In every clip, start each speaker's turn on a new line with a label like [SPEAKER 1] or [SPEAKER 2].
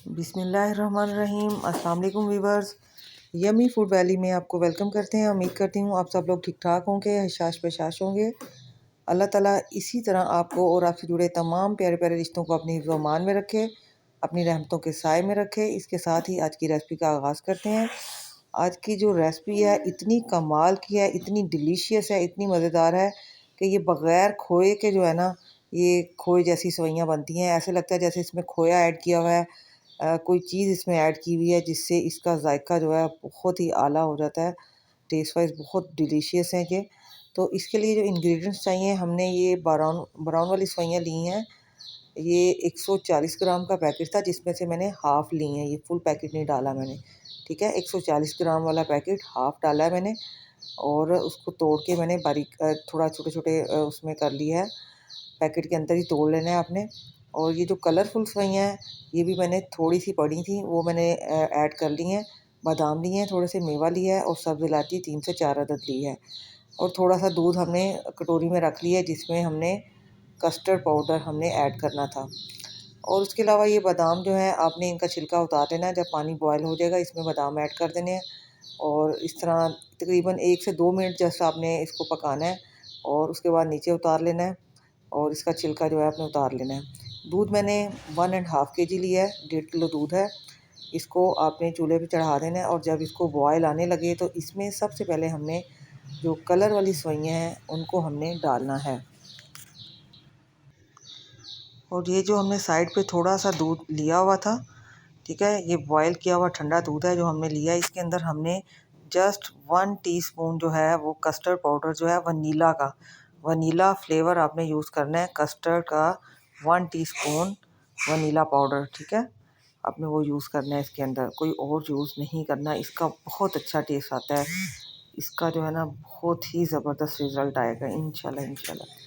[SPEAKER 1] बिस्मिल्लाहिर्रहमानिर्रहीम। अस्सलाम वालेकुम वीवर्स, यमी फूड वैली में आपको वेलकम करते हैं। उम्मीद करती हूँ आप सब लोग ठीक ठाक होंगे, हशाश पेशाश होंगे। अल्लाह ताला इसी तरह आपको और आपसे जुड़े तमाम प्यारे प्यारे रिश्तों को अपनी हिफ्ज़ मान में रखे, अपनी रहमतों के साए में रखे। इसके साथ ही आज की रेसिपी का आगाज़ करते हैं। आज की जो रेसिपी है इतनी कमाल की है, इतनी डिलीशियस है, इतनी मज़ेदार है कि ये बग़ैर खोए के जो है ना, ये खोए जैसी सेवइयाँ बनती हैं। ऐसे लगता है जैसे इसमें खोया ऐड किया हुआ है, कोई चीज़ इसमें ऐड की हुई है जिससे इसका जायका जो है बहुत ही आला हो जाता है। टेस्ट वाइज़ बहुत डिलीशियस हैं ये। तो इसके लिए जो इंग्रेडिएंट्स चाहिए, हमने ये ब्राउन ब्राउन वाली सेवइयाँ ली हैं। ये 140 ग्राम का पैकेट था जिसमें से मैंने हाफ़ ली हैं, ये फुल पैकेट नहीं डाला मैंने, ठीक है। 140 ग्राम वाला पैकेट हाफ़ डाला है मैंने और उसको तोड़ के मैंने बारीक थोड़ा छोटे-छोटे उसमें कर लिया है। पैकेट के अंदर ही तोड़ लेना है आपने। और ये जो कलरफुल सेवइयाँ हैं, ये भी मैंने थोड़ी-सी पड़ी थी, वो मैंने ऐड कर ली हैं। बादाम लिए हैं, थोड़े से मेवा लिया है और सब्ज़ इलायची 3 से 4 अदद ली है। और थोड़ा-सा दूध हमने कटोरी में रख लिया है जिसमें हमने कस्टर्ड पाउडर हमने ऐड करना था। और उसके अलावा ये बादाम जो है आपने इनका छिलका उतार लेना है। जब पानी बॉयल हो जाएगा इसमें बादाम ऐड कर देने हैं और इस तरह तकरीबन 1 से 2 मिनट जैसा आपने इसको पकाना है और उसके बाद नीचे उतार लेना है और इसका छिलका जो है आपने उतार लेना है। दूध मैंने 1 एंड हाफ़ केजी लिया है, 1.5 किलो दूध है। इसको आपने चूल्हे पे चढ़ा देना है और जब इसको बॉयल आने लगे तो इसमें सबसे पहले हमने जो कलर वाली सेवइयाँ हैं उनको हमने डालना है। और ये जो हमने साइड पे थोड़ा सा दूध लिया हुआ था, ठीक है, ये बॉयल किया हुआ ठंडा दूध है जो हमने लिया है। इसके अंदर हमने जस्ट 1 टीस्पून जो है वो कस्टर्ड पाउडर जो है वनीला का, वनीला फ्लेवर आपने यूज़ करना है। कस्टर्ड का 1 टीस्पून वनीला पाउडर, ठीक है, आपने वो यूज़ करना है इसके अंदर, कोई और यूज़ नहीं करना। इसका बहुत अच्छा टेस्ट आता है, इसका जो है ना बहुत ही ज़बरदस्त रिज़ल्ट आएगा इंशाल्लाह इंशाल्लाह।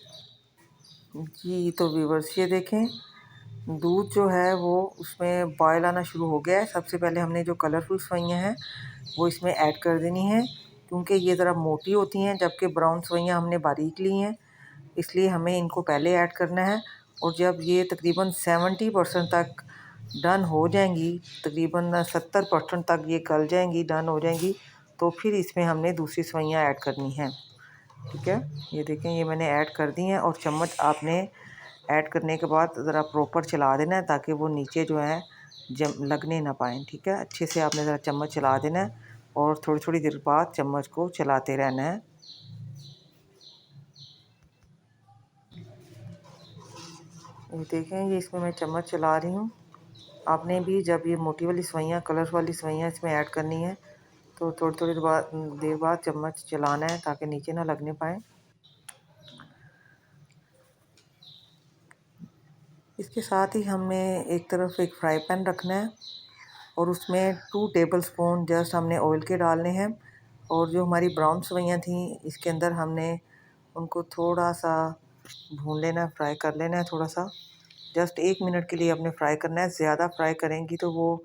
[SPEAKER 1] जी तो व्यूअर्स ये देखें, दूध जो है वो उसमें बॉयल आना शुरू हो गया है। सबसे पहले हमने जो कलरफुल सेवइयाँ हैं वो इसमें ऐड कर देनी है क्योंकि ये ज़रा मोटी होती हैं जबकि ब्राउन सेवइयाँ हमने बारीक ली हैं, इसलिए हमें इनको पहले ऐड करना है। और जब ये तकरीबन 70% तक डन हो जाएंगी, तकरीबन 70% तक ये गल जाएंगी, डन हो जाएंगी, तो फिर इसमें हमने दूसरी सेवइयाँ ऐड करनी हैं, ठीक है। ये देखें ये मैंने ऐड कर दी हैं और चम्मच आपने ऐड करने के बाद ज़रा प्रॉपर चला देना है ताकि वो नीचे जो है जम लगने ना पाएँ, ठीक है। अच्छे से आपने ज़रा चम्मच चला देना है और थोड़ी थोड़ी देर बाद चम्मच को चलाते रहना है। ये देखें ये इसमें मैं चम्मच चला रही हूँ। आपने भी जब ये मोटी वाली सेवइयाँ, कलर वाली सेवइयाँ इसमें ऐड करनी है तो थोड़ी थोड़ी देर बाद चम्मच चलाना है ताकि नीचे ना लगने पाए। इसके साथ ही हमें एक तरफ एक फ्राई पैन रखना है और उसमें 2 टेबलस्पून जस्ट हमने ऑयल के डालने हैं। और जो हमारी ब्राउन सेवइयाँ थी इसके अंदर हमने उनको थोड़ा सा भून लेना है, फ्राई कर लेना है थोड़ा सा। जस्ट 1 मिनट के लिए आपने फ्राई करना है। ज़्यादा फ्राई करेंगी तो वो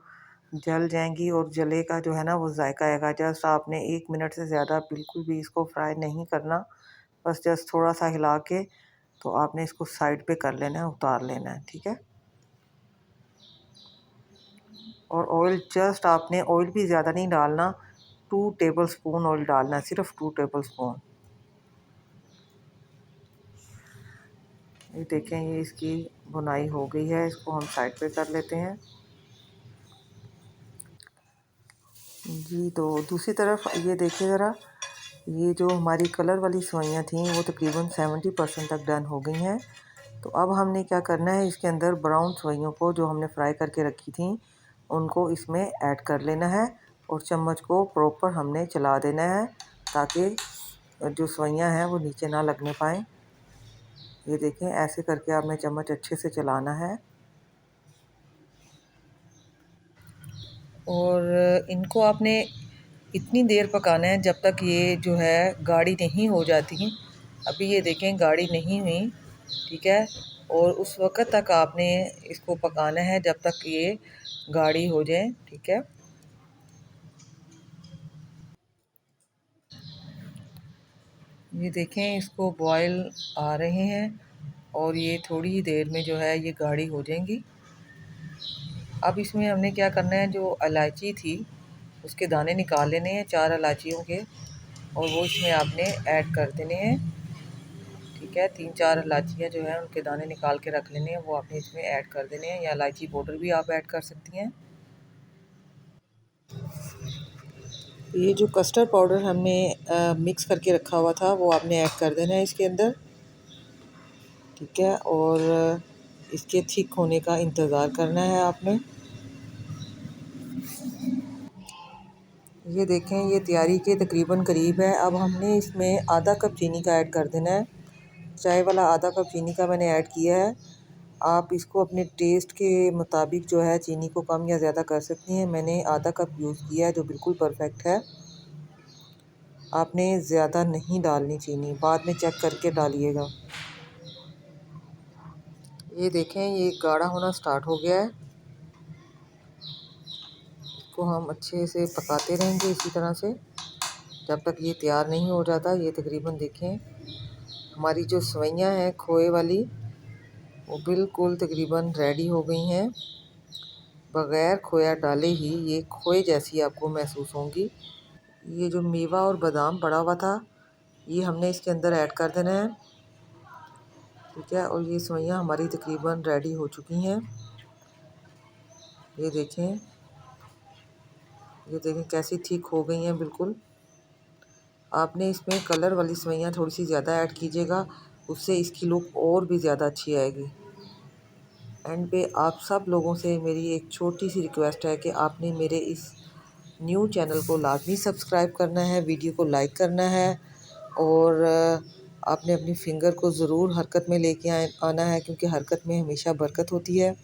[SPEAKER 1] जल जाएंगी और जले का जो है ना वो जायका आएगा। जस्ट आपने 1 मिनट से ज़्यादा बिल्कुल भी इसको फ्राई नहीं करना, बस जस्ट थोड़ा सा हिला के तो आपने इसको साइड पे कर लेना है, उतार लेना है, ठीक है। और ऑयल जस्ट आपने ऑयल भी ज़्यादा नहीं डालना, 2 टेबलस्पून ऑयल डालना है, सिर्फ 2 टेबलस्पून। ये देखें ये इसकी भुनाई हो गई है, इसको हम साइड पे कर लेते हैं। जी तो दूसरी तरफ ये देखिए ज़रा, ये जो हमारी कलर वाली सेवइयाँ थी वो तकरीबन 70% तक डन हो गई हैं। तो अब हमने क्या करना है, इसके अंदर ब्राउन सेवइयों को जो हमने फ्राई करके रखी थी उनको इसमें ऐड कर लेना है और चम्मच को प्रॉपर हमने चला देना है ताकि जो सेवइयाँ हैं वो नीचे ना लगने पाएँ। ये देखें ऐसे करके आपने चम्मच अच्छे से चलाना है और इनको आपने इतनी देर पकाना है जब तक ये जो है गाढ़ी नहीं हो जाती। अभी ये देखें गाढ़ी नहीं हुई, ठीक है। और उस वक़्त तक आपने इसको पकाना है जब तक ये गाढ़ी हो जाए, ठीक है। ये देखें इसको बॉयल आ रहे हैं और ये थोड़ी ही देर में जो है ये गाढ़ी हो जाएंगी। अब इसमें हमने क्या करना है, जो इलायची थी उसके दाने निकाल लेने हैं, 4 इलायचियों के, और वो इसमें आपने ऐड कर देने हैं। ठीक है, 3-4 इलायचियाँ जो है उनके दाने निकाल के रख लेने हैं, वो आपने इसमें ऐड कर देने हैं, या इलायची पाउडर भी आप ऐड कर सकती हैं। ये जो कस्टर्ड पाउडर हमने मिक्स करके रखा हुआ था वो आपने ऐड कर देना है इसके अंदर। ठीक है, और इसके थिक होने का इंतज़ार करना है आपने। ये देखें, ये तैयारी के तकरीबन करीब है। अब हमने इसमें आधा कप चीनी का ऐड कर देना है। चाय वाला आधा कप चीनी का मैंने ऐड किया है। आप इसको अपने टेस्ट के मुताबिक जो है चीनी को कम या ज़्यादा कर सकती हैं। मैंने आधा कप यूज़ किया है जो बिल्कुल परफेक्ट है। आपने ज़्यादा नहीं डालनी चीनी, बाद में चेक करके डालिएगा। ये देखें, ये गाढ़ा होना स्टार्ट हो गया है। इसको हम अच्छे से पकाते रहेंगे इसी तरह से जब तक ये तैयार नहीं हो जाता। ये तकरीबन देखें, हमारी जो सेवइयाँ हैं खोए वाली वो बिल्कुल तकरीबन रेडी हो गई हैं। बग़ैर खोया डाले ही ये खोए जैसी आपको महसूस होंगी। ये जो मेवा और बादाम पड़ा हुआ था ये हमने इसके अंदर ऐड कर देना है। ठीक है, और ये सेवइयाँ हमारी तकरीबन रेडी हो चुकी हैं। ये देखें कैसी थिक हो गई हैं बिल्कुल। आपने इसमें कलर वाली सेवइयाँ थोड़ी सी ज़्यादा ऐड कीजिएगा, उससे इसकी लुक और भी ज़्यादा अच्छी आएगी। एंड पे आप सब लोगों से मेरी एक छोटी सी रिक्वेस्ट है कि आपने मेरे इस न्यू चैनल को लाजमी सब्सक्राइब करना है, वीडियो को लाइक करना है, और आपने अपनी फिंगर को ज़रूर हरकत में लेके आना है, क्योंकि हरकत में हमेशा बरकत होती है।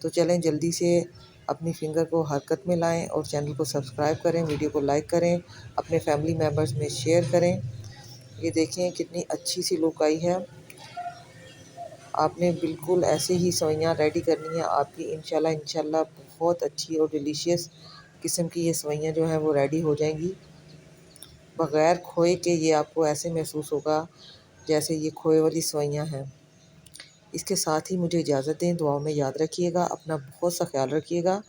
[SPEAKER 1] तो चलें जल्दी से अपनी फिंगर को हरकत में लाएं और चैनल को सब्सक्राइब करें, वीडियो को लाइक करें, अपने फैमिली मेम्बर्स में शेयर करें। ये देखें कितनी अच्छी सी लुक आई है। आपने बिल्कुल ऐसे ही सेवइयाँ रेडी करनी है आपकी, इंशाल्लाह बहुत अच्छी और डिलीशियस किस्म की ये सेवइयाँ जो हैं वो रेडी हो जाएंगी। बग़ैर खोए के ये आपको ऐसे महसूस होगा जैसे ये खोए वाली सेवइयाँ हैं। इसके साथ ही मुझे इजाज़त दें, दुआओं में याद रखिएगा, अपना बहुत सा ख्याल रखिएगा।